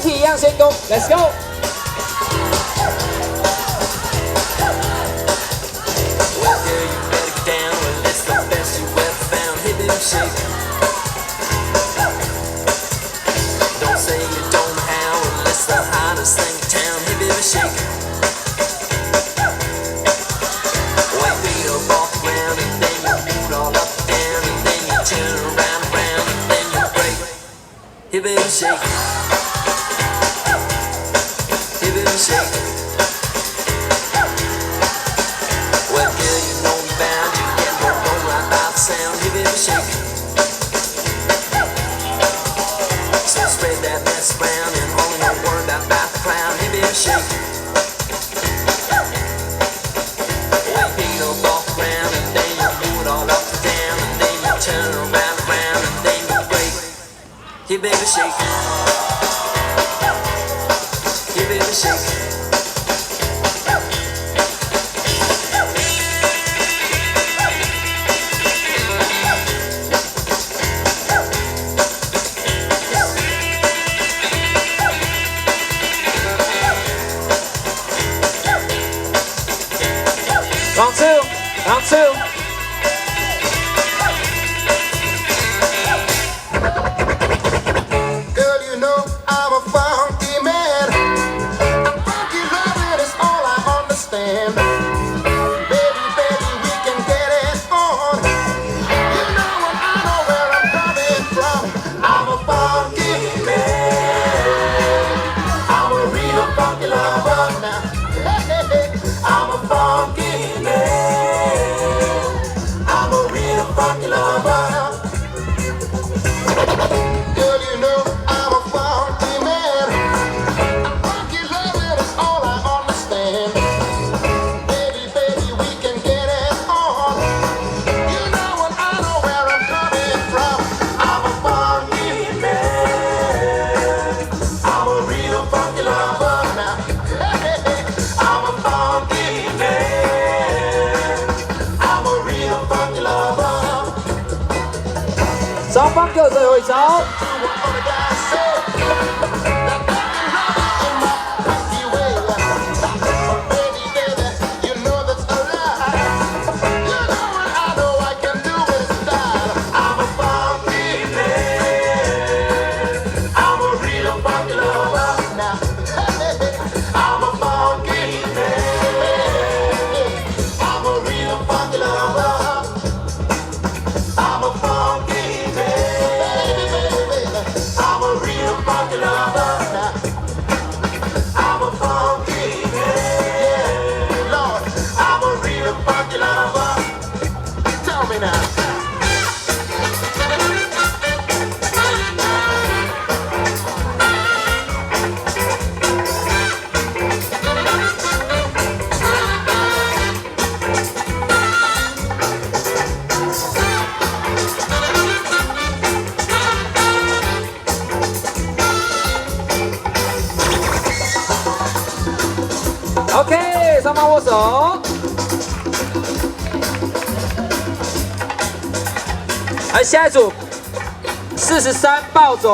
体一样先攻 ，Let's go。 Don't say you don't know how, unless the hottest thing in town. Hey baby, shake. Wait, beat up off the ground, and then you boot all up and down, and then you turn around and round, and then you break. Hey baby, shake. Hey baby, shake. Well, girl, you know me bound, you get more right by the sound. Hey baby, shake. So spread that mess around and only no word about the crowd. Hey baby, shake. Well, beat up off the ground and then you move it all up and down, and then you turn around and round, and then you break. Hey baby, shake. Hey baby, shake. Round two, round two. Girl, you know I'm a funky man. Funky loving is all I understand. Baby, baby, we can get it on. You know and I know where I'm coming from. I'm a funky man. I'm a real funky lover now. Hey, hey, I'm a funky man. I'm a real funky lover. Girl, you know I'm a funky man. Funky loving is all I understand. Baby, baby, we can get it on. You know and I know where I'm coming from. I'm a funky man. I'm a real funky lover now. Hey, hey, I'm a funky man. I'm a real funky lover. 双方各自回招。 OK， 双方握手。而下一组43暴走。